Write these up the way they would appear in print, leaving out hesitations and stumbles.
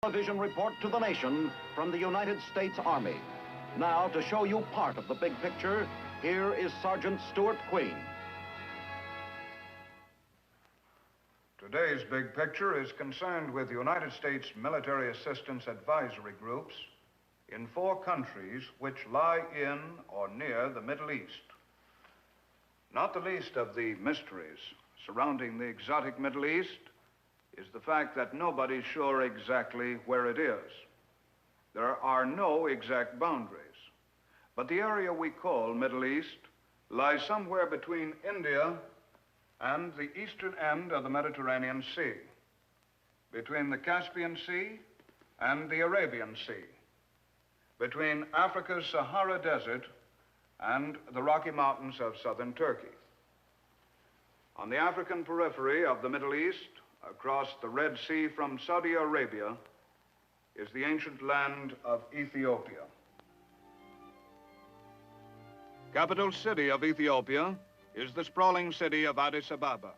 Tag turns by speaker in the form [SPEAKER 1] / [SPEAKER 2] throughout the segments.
[SPEAKER 1] Television report to the nation from the United States Army. Now, to show you part of the big picture, here is Sergeant Stuart Queen.
[SPEAKER 2] Today's big picture is concerned with United States military assistance advisory groups in 4 countries which lie in or near the Middle East. Not the least of the mysteries surrounding the exotic Middle East is the fact that nobody's sure exactly where it is. There are no exact boundaries, but the area we call Middle East lies somewhere between India and the eastern end of the Mediterranean Sea, between the Caspian Sea and the Arabian Sea, between Africa's Sahara Desert and the Rocky Mountains of southern Turkey. On the African periphery of the Middle East, across the Red Sea from Saudi Arabia, is the ancient land of Ethiopia. Capital city of Ethiopia is the sprawling city of Addis Ababa.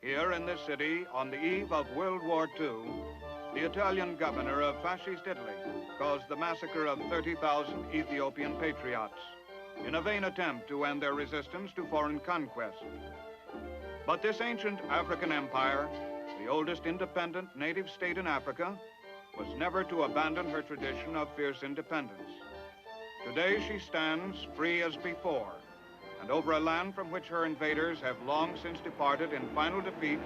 [SPEAKER 2] Here in this city, on the eve of World War II, the Italian governor of fascist Italy caused the massacre of 30,000 Ethiopian patriots in a vain attempt to end their resistance to foreign conquest. But this ancient African empire, the oldest independent native state in Africa, was never to abandon her tradition of fierce independence. Today she stands free as before, and over a land from which her invaders have long since departed in final defeat,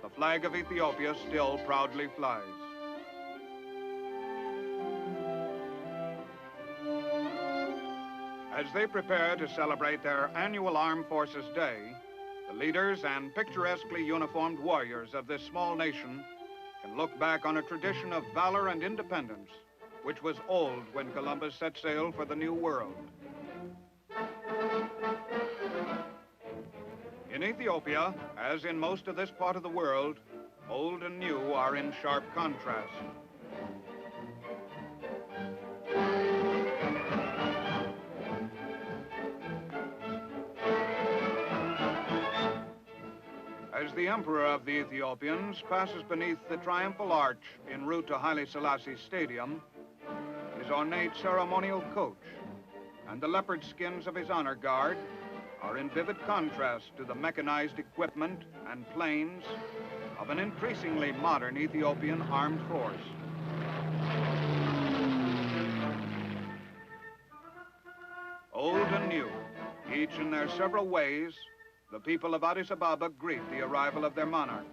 [SPEAKER 2] the flag of Ethiopia still proudly flies. As they prepare to celebrate their annual Armed Forces Day, the leaders and picturesquely uniformed warriors of this small nation can look back on a tradition of valor and independence which was old when Columbus set sail for the New World. In Ethiopia, as in most of this part of the world, old and new are in sharp contrast. As the emperor of the Ethiopians passes beneath the triumphal arch en route to Haile Selassie Stadium, his ornate ceremonial coach and the leopard skins of his honor guard are in vivid contrast to the mechanized equipment and planes of an increasingly modern Ethiopian armed force. Old and new, each in their several ways, the people of Addis Ababa greet the arrival of their monarch.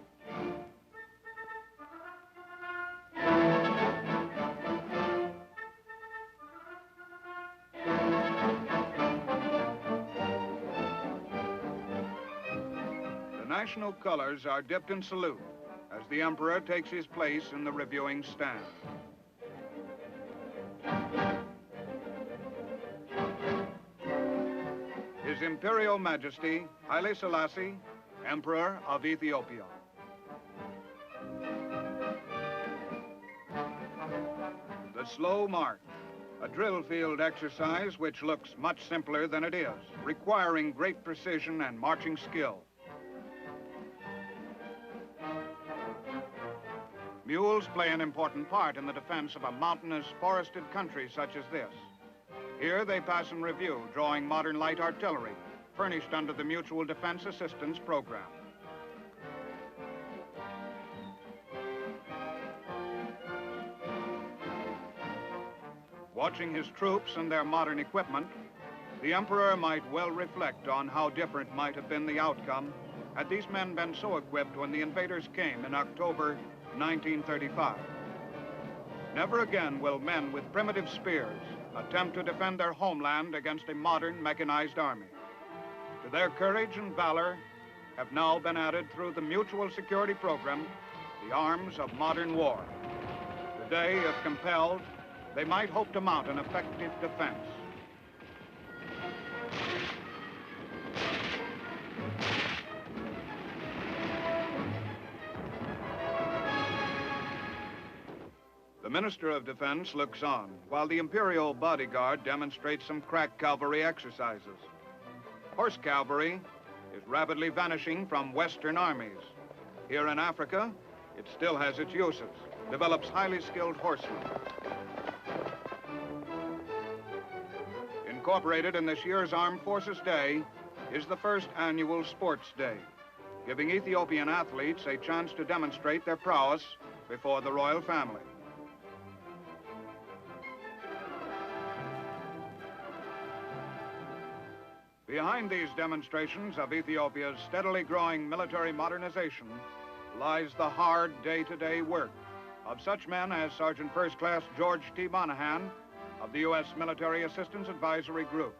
[SPEAKER 2] The national colors are dipped in salute as the emperor takes his place in the reviewing stand. His Imperial Majesty, Haile Selassie, Emperor of Ethiopia. The slow march, a drill field exercise which looks much simpler than it is, requiring great precision and marching skill. Mules play an important part in the defense of a mountainous, forested country such as this. Here they pass in review, drawing modern light artillery, furnished under the Mutual Defense Assistance Program. Watching his troops and their modern equipment, the emperor might well reflect on how different might have been the outcome had these men been so equipped when the invaders came in October 1935. Never again will men with primitive spears attempt to defend their homeland against a modern mechanized army. To their courage and valor have now been added through the Mutual Security Program the arms of modern war. Today, if compelled, they might hope to mount an effective defense. The Minister of Defense looks on while the Imperial Bodyguard demonstrates some crack cavalry exercises. Horse cavalry is rapidly vanishing from Western armies. Here in Africa, it still has its uses. develops highly skilled horsemen. Incorporated in this year's Armed Forces Day is the first annual Sports Day, giving Ethiopian athletes a chance to demonstrate their prowess before the royal family. Behind these demonstrations of Ethiopia's steadily growing military modernization lies the hard day-to-day work of such men as Sergeant First Class George T. Monahan of the U.S. Military Assistance Advisory Group.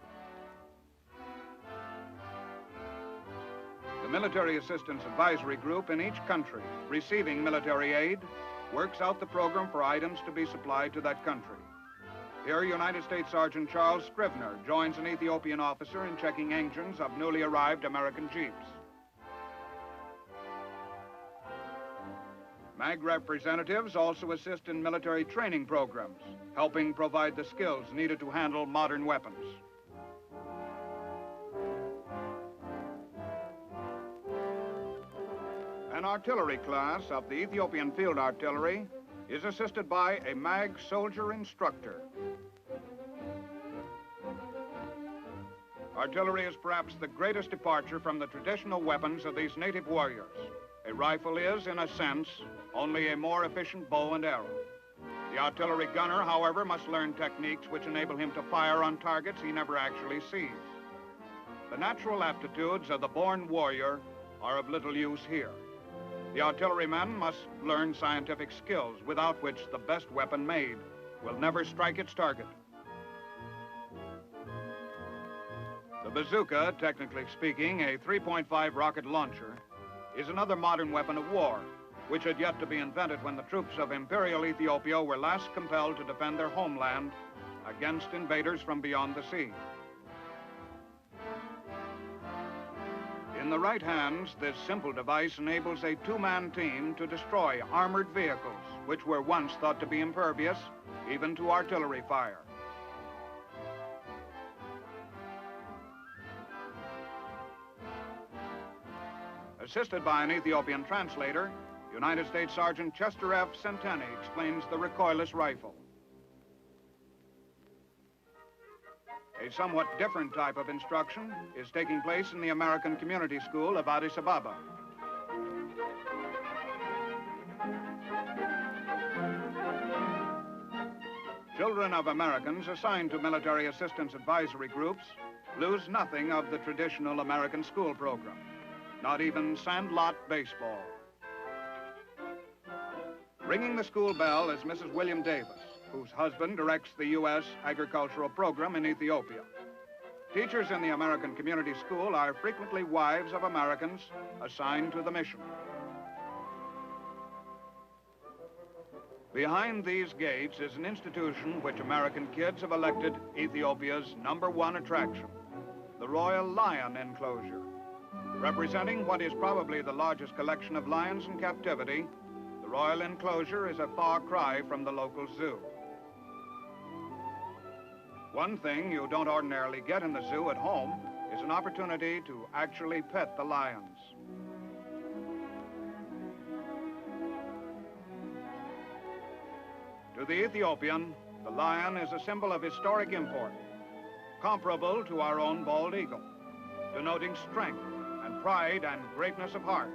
[SPEAKER 2] The Military Assistance Advisory Group in each country receiving military aid works out the program for items to be supplied to that country. Here, United States Sergeant Charles Scrivener joins an Ethiopian officer in checking engines of newly arrived American Jeeps. MAG representatives also assist in military training programs, helping provide the skills needed to handle modern weapons. An artillery class of the Ethiopian Field Artillery is assisted by a MAG soldier instructor. Artillery is perhaps the greatest departure from the traditional weapons of these native warriors. A rifle is, in a sense, only a more efficient bow and arrow. The artillery gunner, however, must learn techniques which enable him to fire on targets he never actually sees. The natural aptitudes of the born warrior are of little use here. The artilleryman must learn scientific skills without which the best weapon made will never strike its target. The bazooka, technically speaking, a 3.5 rocket launcher, is another modern weapon of war, which had yet to be invented when the troops of Imperial Ethiopia were last compelled to defend their homeland against invaders from beyond the sea. In the right hands, this simple device enables a two-man team to destroy armored vehicles, which were once thought to be impervious even to artillery fire. Assisted by an Ethiopian translator, United States Sergeant Chester F. Centeni explains the recoilless rifle. A somewhat different type of instruction is taking place in the American Community School of Addis Ababa. Children of Americans assigned to military assistance advisory groups lose nothing of the traditional American school program, not even sandlot baseball. Ringing the school bell is Mrs. William Davis, whose husband directs the U.S. agricultural program in Ethiopia. Teachers in the American Community School are frequently wives of Americans assigned to the mission. Behind these gates is an institution which American kids have elected Ethiopia's #1 attraction, the Royal Lion Enclosure. Representing what is probably the largest collection of lions in captivity, the Royal Enclosure is a far cry from the local zoo. One thing you don't ordinarily get in the zoo at home is an opportunity to actually pet the lions. To the Ethiopian, the lion is a symbol of historic import, comparable to our own bald eagle, denoting strength and pride and greatness of heart.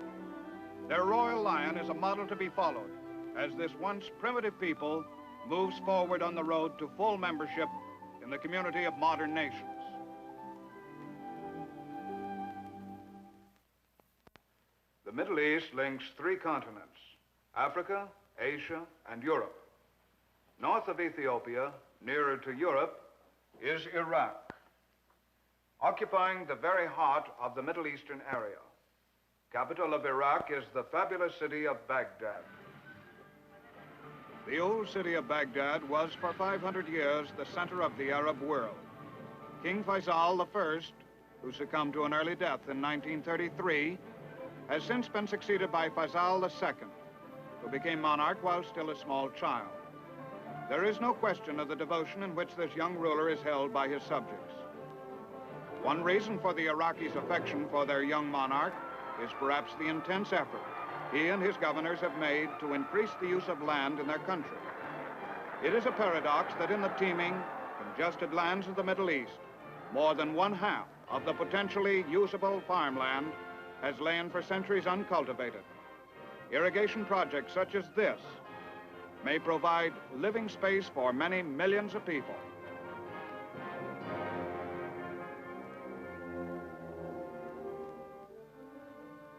[SPEAKER 2] Their royal lion is a model to be followed as this once primitive people moves forward on the road to full membership in the community of modern nations. The Middle East links 3 continents, Africa, Asia, and Europe. North of Ethiopia, nearer to Europe, is Iraq, occupying the very heart of the Middle Eastern area. Capital of Iraq is the fabulous city of Baghdad. The old city of Baghdad was for 500 years the center of the Arab world. King Faisal I, who succumbed to an early death in 1933, has since been succeeded by Faisal II, who became monarch while still a small child. There is no question of the devotion in which this young ruler is held by his subjects. One reason for the Iraqis' affection for their young monarch is perhaps the intense effort he and his governors have made to increase the use of land in their country. It is a paradox that in the teeming, congested lands of the Middle East, more than 1/2 of the potentially usable farmland has lain for centuries uncultivated. Irrigation projects such as this may provide living space for many millions of people.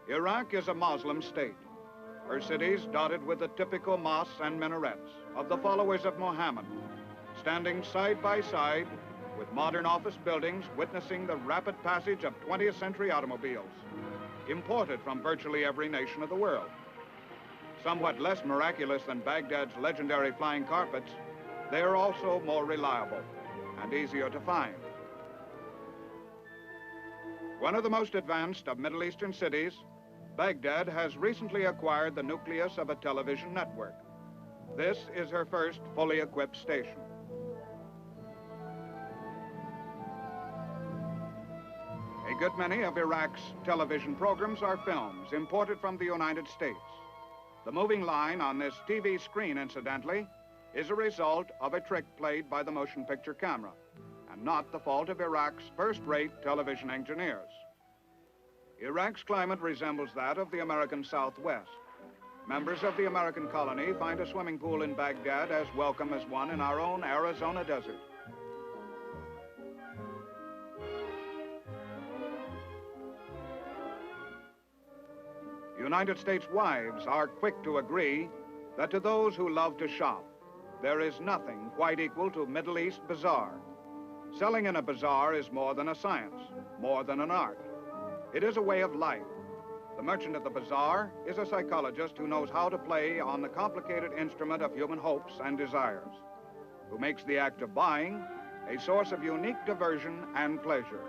[SPEAKER 2] Iraq is a Muslim state. Her cities dotted with the typical mosques and minarets of the followers of Muhammad, standing side by side with modern office buildings witnessing the rapid passage of 20th century automobiles, imported from virtually every nation of the world. Somewhat less miraculous than Baghdad's legendary flying carpets, they are also more reliable and easier to find. One of the most advanced of Middle Eastern cities, Baghdad has recently acquired the nucleus of a television network. This is her first fully equipped station. A good many of Iraq's television programs are films imported from the United States. The moving line on this TV screen, incidentally, is a result of a trick played by the motion picture camera, and not the fault of Iraq's first-rate television engineers. Iraq's climate resembles that of the American Southwest. Members of the American colony find a swimming pool in Baghdad as welcome as one in our own Arizona desert. United States wives are quick to agree that to those who love to shop, there is nothing quite equal to Middle East bazaar. Selling in a bazaar is more than a science, more than an art. It is a way of life. The merchant at the bazaar is a psychologist who knows how to play on the complicated instrument of human hopes and desires, who makes the act of buying a source of unique diversion and pleasure.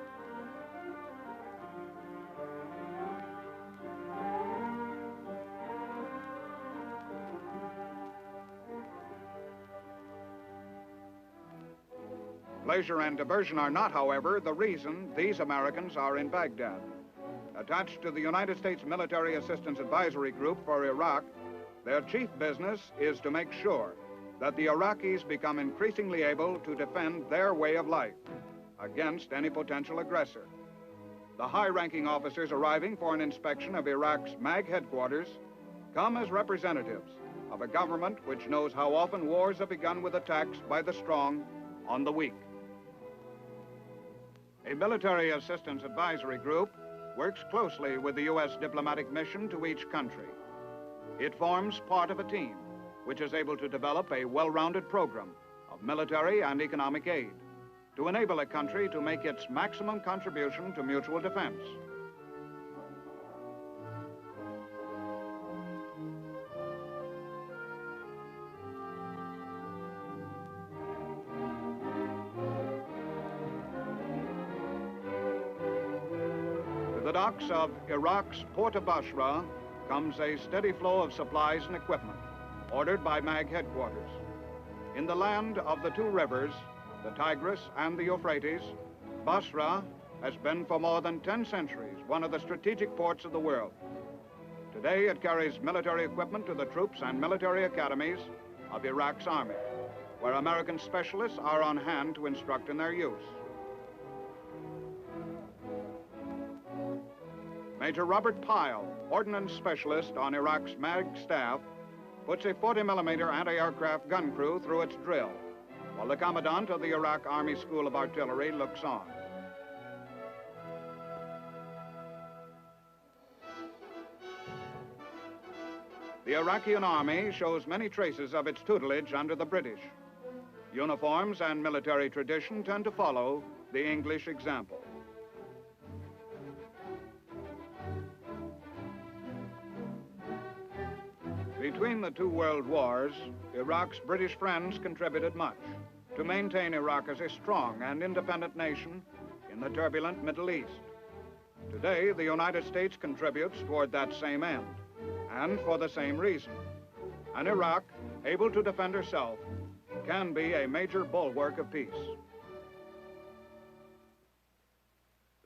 [SPEAKER 2] Pleasure and diversion are not, however, the reason these Americans are in Baghdad. Attached to the United States Military Assistance Advisory Group for Iraq, their chief business is to make sure that the Iraqis become increasingly able to defend their way of life against any potential aggressor. The high-ranking officers arriving for an inspection of Iraq's MAG headquarters come as representatives of a government which knows how often wars have begun with attacks by the strong on the weak. A military assistance advisory group works closely with the U.S. diplomatic mission to each country. It forms part of a team which is able to develop a well-rounded program of military and economic aid to enable a country to make its maximum contribution to mutual defense. The docks of Iraq's port of Basra comes a steady flow of supplies and equipment ordered by MAG headquarters. In the land of the two rivers, the Tigris and the Euphrates, Basra has been for more than 10 centuries one of the strategic ports of the world. Today it carries military equipment to the troops and military academies of Iraq's army, where American specialists are on hand to instruct in their use. Major Robert Pyle, ordnance specialist on Iraq's MAG staff, puts a 40mm anti-aircraft gun crew through its drill, while the commandant of the Iraq Army School of Artillery looks on. The Iraqi army shows many traces of its tutelage under the British. Uniforms and military tradition tend to follow the English example. Between the two world wars, Iraq's British friends contributed much to maintain Iraq as a strong and independent nation in the turbulent Middle East. Today, the United States contributes toward that same end, and for the same reason. An Iraq able to defend herself can be a major bulwark of peace.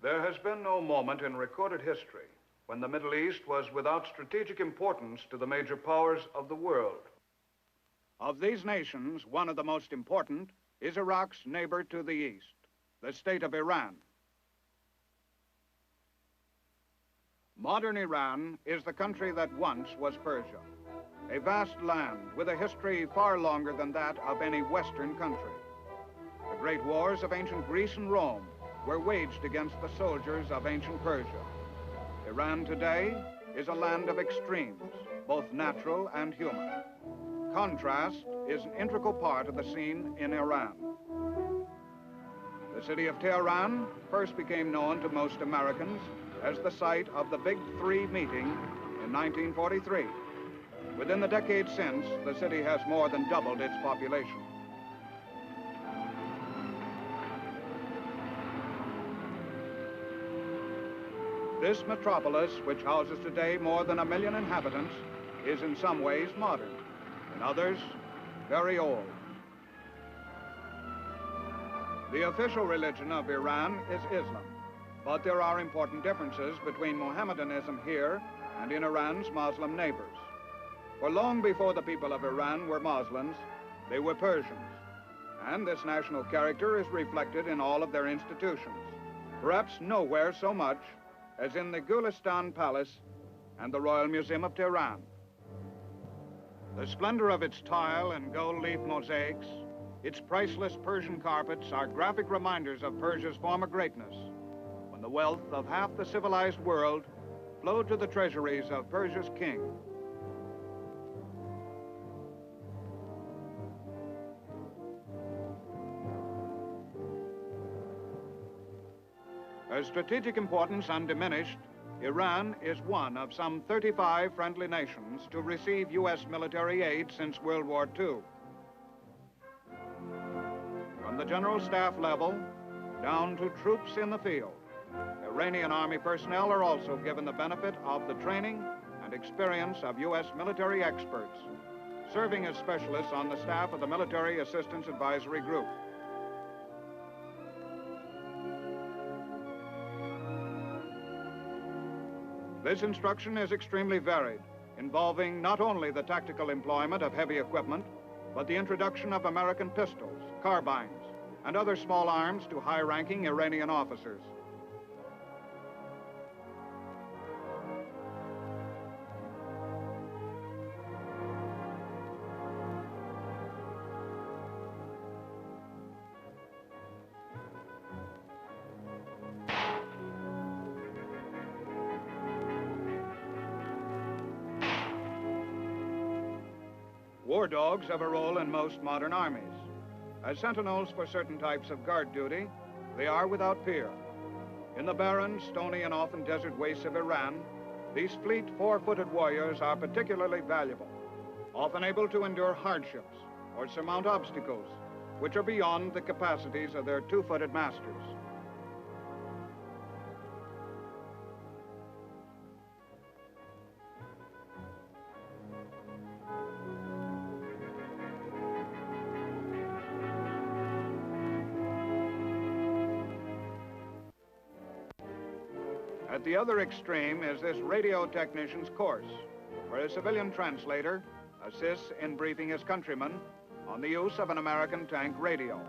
[SPEAKER 2] There has been no moment in recorded history when the Middle East was without strategic importance to the major powers of the world.
[SPEAKER 3] Of these nations, one of the most important is Iraq's neighbor to the east, the state of Iran. Modern Iran is the country that once was Persia, a vast land with a history far longer than that of any Western country. The great wars of ancient Greece and Rome were waged against the soldiers of ancient Persia. Iran today is a land of extremes, both natural and human. Contrast is an integral part of the scene in Iran. The city of Tehran first became known to most Americans as the site of the Big Three meeting in 1943. Within the decade since, the city has more than doubled its population. This metropolis, which houses today more than 1 million inhabitants, is in some ways modern, in others, very old. The official religion of Iran is Islam, but there are important differences between Mohammedanism here and in Iran's Muslim neighbors. For long before the people of Iran were Muslims, they were Persians, and this national character is reflected in all of their institutions, perhaps nowhere so much as in the Gulistan Palace and the Royal Museum of Tehran. The splendor of its tile and gold leaf mosaics, its priceless Persian carpets are graphic reminders of Persia's former greatness, when the wealth of half the civilized world flowed to the treasuries of Persia's king. Of strategic importance undiminished, Iran is one of some 35 friendly nations to receive U.S. military aid since World War II. From the general staff level down to troops in the field, Iranian Army personnel are also given the benefit of the training and experience of U.S. military experts, serving as specialists on the staff of the Military Assistance Advisory Group. This instruction is extremely varied, involving not only the tactical employment of heavy equipment, but the introduction of American pistols, carbines, and other small arms to high-ranking Iranian officers. War dogs have a role in most modern armies. As sentinels for certain types of guard duty, they are without peer. In the barren, stony, and often desert wastes of Iran, these fleet, four-footed warriors are particularly valuable, often able to endure hardships or surmount obstacles which are beyond the capacities of their two-footed masters. At the other extreme is this radio technician's course, where a civilian translator assists in briefing his countrymen on the use of an American tank radio.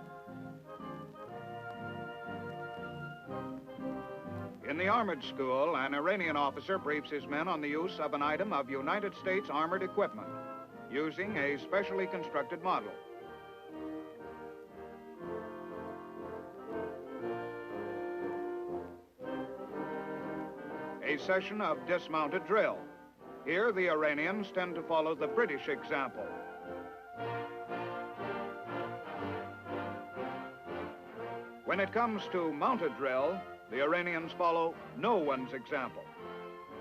[SPEAKER 3] In the armored school, an Iranian officer briefs his men on the use of an item of United States armored equipment, using a specially constructed model. A session of dismounted drill. Here, the Iranians tend to follow the British example. When it comes to mounted drill, the Iranians follow no one's example.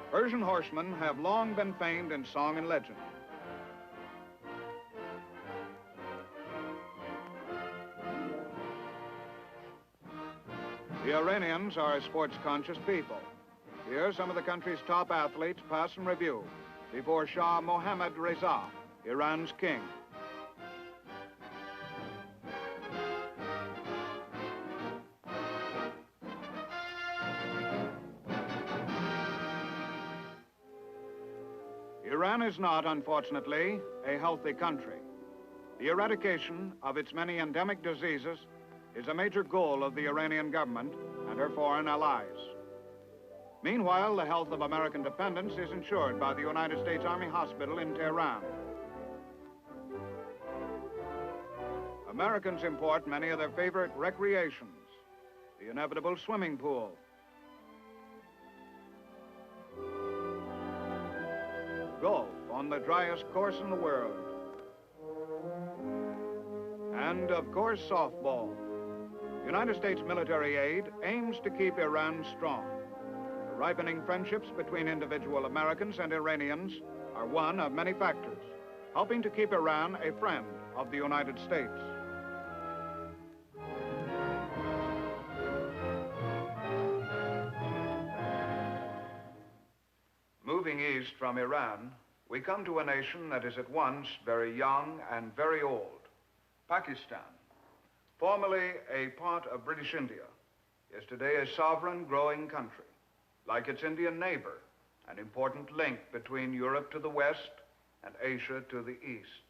[SPEAKER 3] Persian horsemen have long been famed in song and legend. The Iranians are a sports-conscious people. Here, some of the country's top athletes pass in review before Shah Mohammad Reza, Iran's king. Iran is not, unfortunately, a healthy country. The eradication of its many endemic diseases is a major goal of the Iranian government and her foreign allies. Meanwhile, the health of American dependents is ensured by the United States Army Hospital in Tehran. Americans import many of their favorite recreations, the inevitable swimming pool, golf on the driest course in the world, and, of course, softball. United States military aid aims to keep Iran strong. The ripening friendships between individual Americans and Iranians are one of many factors, helping to keep Iran a friend of the United States.
[SPEAKER 2] Moving east from Iran, we come to a nation that is at once very young and very old, Pakistan. Formerly a part of British India, is today a sovereign, growing country. Like its Indian neighbor, an important link between Europe to the west and Asia to the east.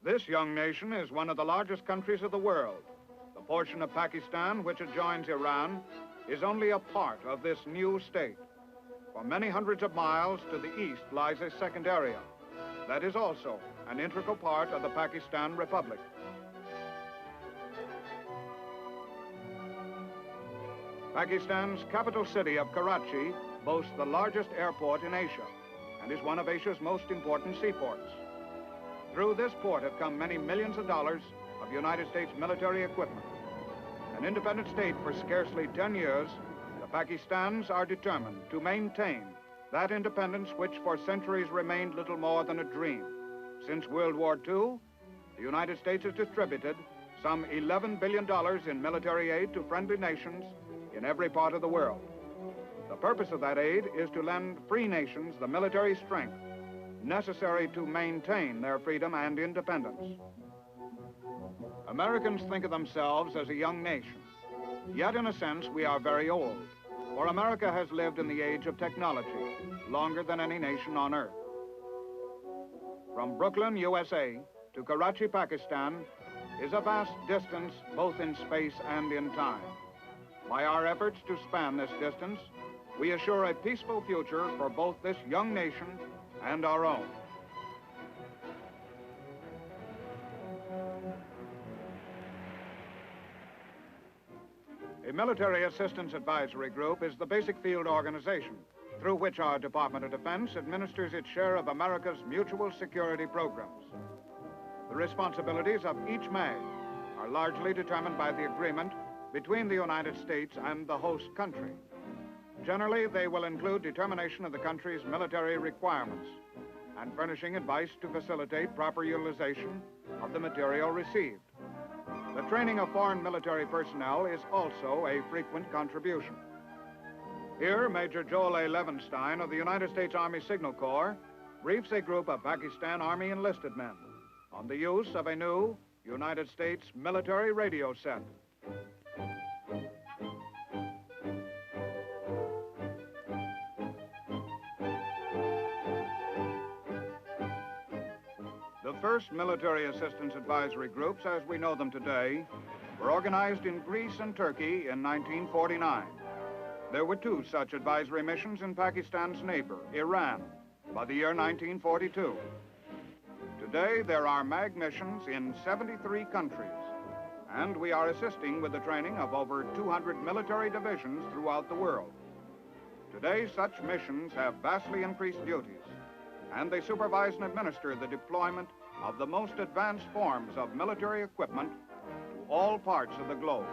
[SPEAKER 3] This young nation is one of the largest countries of the world. The portion of Pakistan which adjoins Iran is only a part of this new state. For many hundreds of miles to the east lies a second area that is also an integral part of the Pakistan Republic. Pakistan's capital city of Karachi boasts the largest airport in Asia and is one of Asia's most important seaports. Through this port have come many millions of dollars of United States military equipment. An independent state for scarcely 10 years, the Pakistans are determined to maintain that independence which for centuries remained little more than a dream. Since World War II, the United States has distributed some $11 billion in military aid to friendly nations in every part of the world. The purpose of that aid is to lend free nations the military strength necessary to maintain their freedom and independence. Americans think of themselves as a young nation, yet in a sense we are very old, for America has lived in the age of technology longer than any nation on earth. From Brooklyn, USA to Karachi, Pakistan is a vast distance both in space and in time. By our efforts to span this distance, we assure a peaceful future for both this young nation and our own. A military assistance advisory group is the basic field organization through which our Department of Defense administers its share of America's mutual security programs. The responsibilities of each MAG are largely determined by the agreement between the United States and the host country. Generally, they will include determination of the country's military requirements and furnishing advice to facilitate proper utilization of the material received. The training of foreign military personnel is also a frequent contribution. Here, Major Joel A. Levenstein of the United States Army Signal Corps briefs a group of Pakistan Army enlisted men on the use of a new United States military radio set. The first military assistance advisory groups, as we know them today, were organized in Greece and Turkey in 1949. There were two such advisory missions in Pakistan's neighbor, Iran, by the year 1942. Today, there are MAG missions in 73 countries, and we are assisting with the training of over 200 military divisions throughout the world. Today, such missions have vastly increased duties, and they supervise and administer the deployment of the most advanced forms of military equipment to all parts of the globe.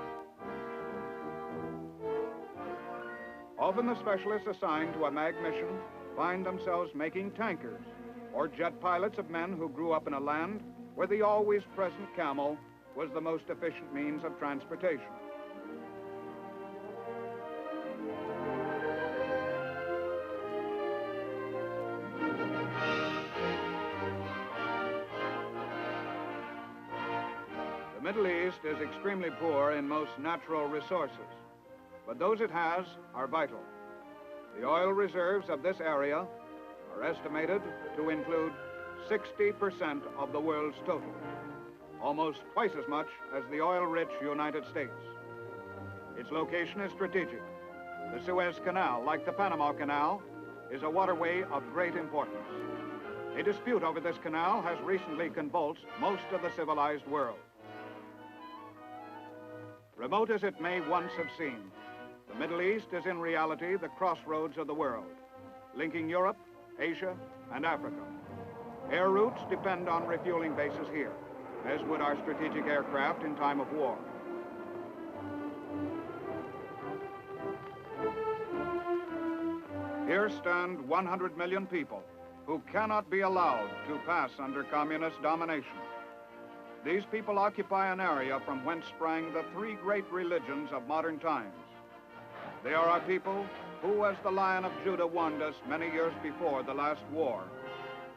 [SPEAKER 3] Often the specialists assigned to a MAG mission find themselves making tankers or jet pilots of men who grew up in a land where the always present camel was the most efficient means of transportation. The Middle East is extremely poor in most natural resources, but those it has are vital. The oil reserves of this area are estimated to include 60% of the world's total, almost twice as much as the oil-rich United States. Its location is strategic. The Suez Canal, like the Panama Canal, is a waterway of great importance. A dispute over this canal has recently convulsed most of the civilized world. Remote as it may once have seemed, the Middle East is in reality the crossroads of the world, linking Europe, Asia, and Africa. Air routes depend on refueling bases here, as would our strategic aircraft in time of war. Here stand 100 million people who cannot be allowed to pass under communist domination. These people occupy an area from whence sprang the three great religions of modern times. They are our people who, as the Lion of Judah warned us many years before the last war,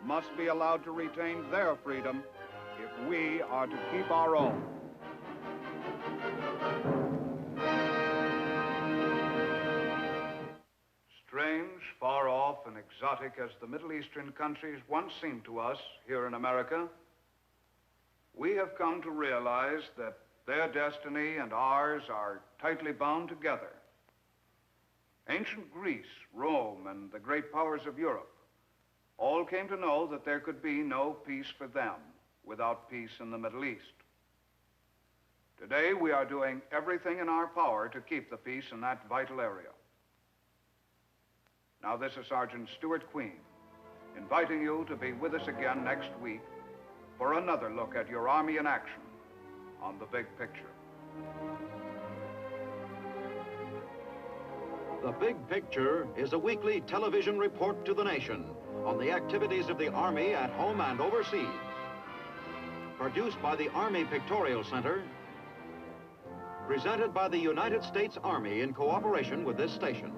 [SPEAKER 3] must be allowed to retain their freedom if we are to keep our own.
[SPEAKER 2] Strange, far off, and exotic as the Middle Eastern countries once seemed to us here in America, we have come to realize that their destiny and ours are tightly bound together. Ancient Greece, Rome, and the great powers of Europe all came to know that there could be no peace for them without peace in the Middle East. Today, we are doing everything in our power to keep the peace in that vital area. Now, this is Sergeant Stuart Queen, inviting you to be with us again next week for another look at your Army in action on The Big Picture.
[SPEAKER 1] The Big Picture is a weekly television report to the nation on the activities of the Army at home and overseas. Produced by the Army Pictorial Center, presented by the United States Army in cooperation with this station.